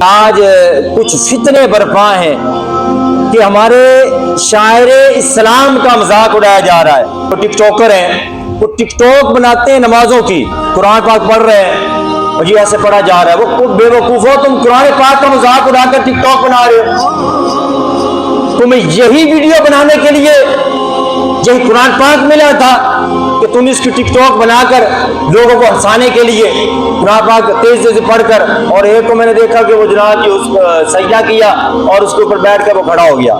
آج کچھ فتنے برپا ہیں کہ ہمارے شاعر اسلام کا مذاق اڑایا جا رہا ہے. وہ ٹک ٹاکر ہیں، وہ ٹک ٹاک بناتے ہیں نمازوں کی، قرآن پاک پڑھ رہے ہیں اور یہ ایسے پڑھا جا رہا ہے. وہ بے وقوف ہو، تم قرآن پاک کا مذاق اڑا کر ٹک ٹاک بنا رہے ہو. تمہیں یہی ویڈیو بنانے کے لیے یہی قرآن پاک ملا تھا کہ تم اس کی ٹک ٹاک بنا کر لوگوں کو ہنسانے کے لیے قرآن پاک تیز تیز پڑھ کر. اور ایک کو میں نے دیکھا کہ وہ جناب اس سجدہ کیا اور اس کے اوپر بیٹھ کر وہ کھڑا ہو گیا.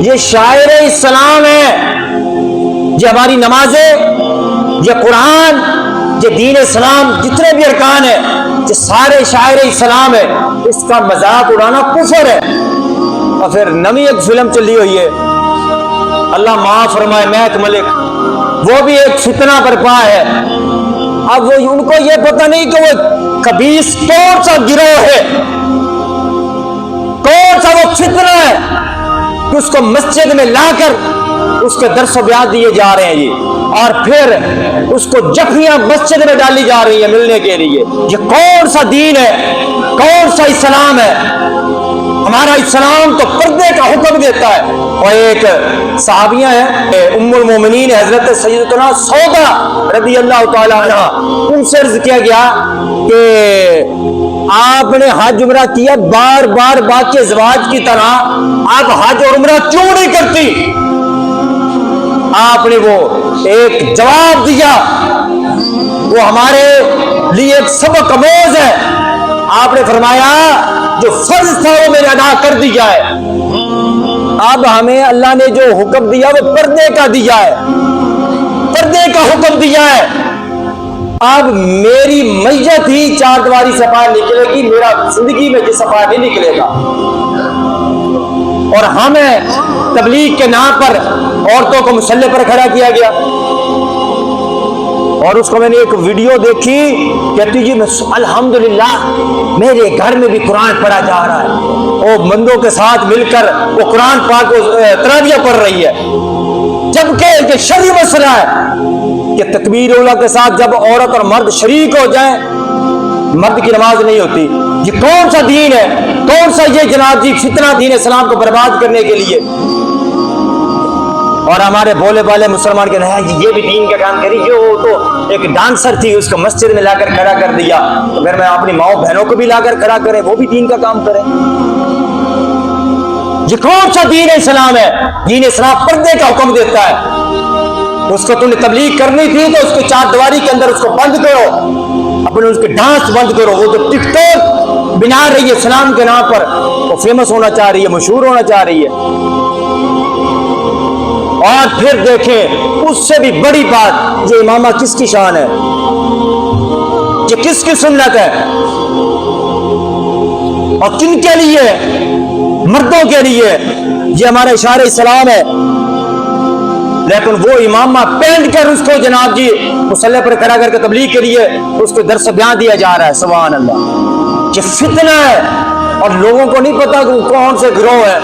یہ شاعر اسلام ہے، یہ ہماری نمازیں، یہ قرآن، یہ دین اسلام، جتنے بھی ارکان ہیں یہ سارے شاعر اسلام ہے. اس کا مذاق اڑانا کفر ہے. اور پھر نئی ایک فلم چلی ہوئی ہے، اللہ معاف فرمائے، محک ملک، وہ بھی ایک فتنہ برپا ہے. اب وہ ان کو یہ پتہ نہیں کہ وہ خبیث کون سا گروہ ہے، کون سا وہ فتنہ ہے کہ اس کو مسجد میں لا کر اس کے درس و بیان دیے جا رہے ہیں جی، اور پھر اس کو جفیاں مسجد میں ڈالی جا رہی ہیں ملنے کے لیے. یہ کون سا دین ہے، کون سا اسلام ہے؟ ہمارا اسلام تو پردے کا حکم دیتا ہے. اور ایک صحابیہ ہیں ام المومنین حضرت سیدتنا سودا رضی اللہ تعالی عنہ، ان سے عرض کیا گیا کہ آپ نے حج عمرہ کیا، بار بار باقی ازواج کی طرح آپ حج اور عمرہ کیوں نہیں کرتی؟ آپ نے وہ ایک جواب دیا، وہ ہمارے لیے ایک سبق آموز ہے. آپ نے فرمایا جو فرض تھا وہ میں نے ادا کر دیا ہے، اب ہمیں اللہ نے جو حکم دیا وہ پردے کا دیا ہے، پردے کا حکم دیا ہے. اب میری میت ہی چار دیواری سے باہر نکلے گی، میرا زندگی میں جس سے باہر نہیں نکلے گا. اور ہمیں تبلیغ کے نام پر عورتوں کو مسلح پر کھڑا کیا گیا. اور اس کو میں نے ایک ویڈیو دیکھی، کہتی جی میں الحمدللہ میرے گھر میں بھی قرآن پڑھا جا رہا ہے. وہ بندوں کے ساتھ مل کر وہ قرآن پاک کو تراویح پڑھ رہی ہے، جبکہ یہ شرعی مسئلہ ہے کہ تکبیر اولیٰ کے ساتھ جب عورت اور مرد شریک ہو جائیں مرد کی نماز نہیں ہوتی. یہ کون سا دین ہے، کون سا یہ جناب جی فتنہ دین اسلام کو برباد کرنے کے لیے. اور ہمارے بولے والے مسلمان کے نہیں یہ بھی دین کا کام کری، جو وہ تو ایک ڈانسر تھی اس کو مسجد میں لا کر کھڑا کر دیا، اگر میں اپنی ماؤں بہنوں کو بھی لا کر کھڑا کرے وہ بھی دین کا کام کرے. یہ کون سا دین اسلام ہے؟ دین اسلام پردے کا حکم دیتا ہے. اس کو تم نے تبلیغ کرنی تھی تو اس کو چار دیواری کے اندر اس کو بند کرو، اپنے اس کے ڈانس بند کرو. وہ تو ٹک ٹاک بنا رہی ہے اسلام کے نام پر، وہ فیمس ہونا چاہ رہی ہے، مشہور ہونا چاہ رہی ہے. اور پھر دیکھیں اس سے بھی بڑی بات، یہ امامہ کس کی شان ہے، یہ کس کی سنت ہے اور کن کے لیے؟ مردوں کے لیے. یہ ہمارا اشارہ اسلام ہے، لیکن وہ امامہ پہن کر اس کو جناب جی مصلی پر کھڑا کر کے تبلیغ کے لیے اس کو درس بیان دیا جا رہا ہے. سبحان اللہ، یہ فتنہ ہے. اور لوگوں کو نہیں پتا کہ کون سے گروہ ہے،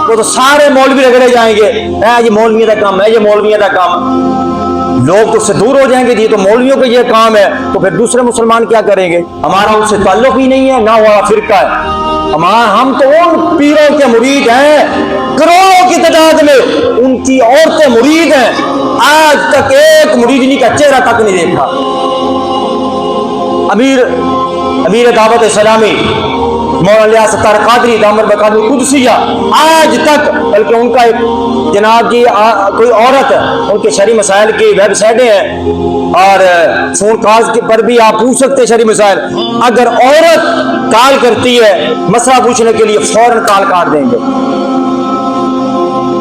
وہ تو سارے مولوی رگڑے جائیں گے، یہ مولویوں کا کام ہے، یہ مولویوں کا کام. لوگ تو اس سے دور ہو جائیں گے، یہ تو مولویوں کا یہ کام ہے، تو پھر دوسرے مسلمان کیا کریں گے؟ ہمارا ان سے تعلق ہی نہیں ہے، نہ ہوا فرقہ ہے. ہم تو ان پیروں کے مرید ہیں کروڑوں کی تعداد میں، ان کی عورتیں مرید ہیں. آج تک ایک مریدنی کا چہرہ تک نہیں دیکھا. امیر دعوت اسلامی مولانا الیاس ستار قادری دامن بقادر قدسیہ آج تک، بلکہ ان کا ایک جناب جی کوئی عورت ان کے شرعی مسائل کی ویب سائٹیں ہیں اور فون کال پر بھی آپ پوچھ سکتے ہیں شرعی مسائل. اگر عورت کال کرتی ہے مسئلہ پوچھنے کے لیے فوراً کال کاٹ دیں گے.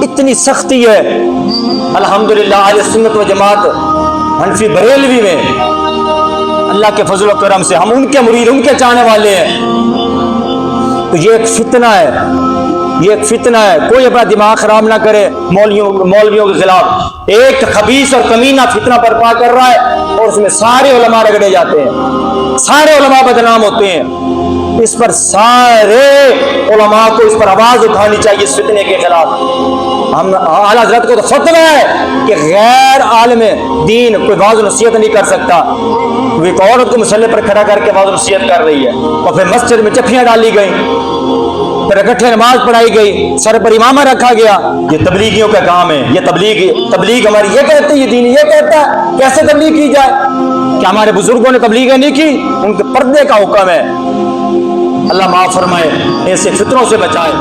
اتنی سختی ہے. الحمدللہ اہل سنت و جماعت حنفی بریلوی میں اللہ کے فضل و کرم سے ہم ان کے مرید، ان کے چاہنے والے ہیں. تو یہ ایک فتنہ ہے، یہ ایک فتنہ ہے. کوئی اپنا دماغ خراب نہ کرے مولویوں کے خلاف. ایک خبیث اور کمینہ فتنہ برپا کر رہا ہے اور اس میں سارے علماء رگڑے جاتے ہیں، سارے علماء بدنام ہوتے ہیں. اس پر سارے علماء کو اس پر آواز اٹھانی چاہیے اس فتنے کے خلاف. ہم اعلیٰ حضرت کو تو فتویٰ ہے کہ غیر عالم دین کوئی واعظ و نصیحت نہیں کر سکتا. وہ ایک عورت کو مسلح پر کھڑا کر کے واعظ و نصیحت کر رہی ہے, اور پھر مسجد میں جفیاں ڈالی گئیں, پھر اکٹھے نماز پڑھائی گئی, سر پر امامہ رکھا گیا. یہ تبلیغیوں کا کام ہے. یہ تبلیغ ہماری یہ کہتی ہے, یہ دین یہ کہتا ہے. کیسے تبلیغ کی جائے؟ کہ ہمارے بزرگوں نے تبلیغ نہیں کی, ان کے پردے کا حکم ہے. اللہ معاف فرمائے, ایسے فتنوں سے بچائے.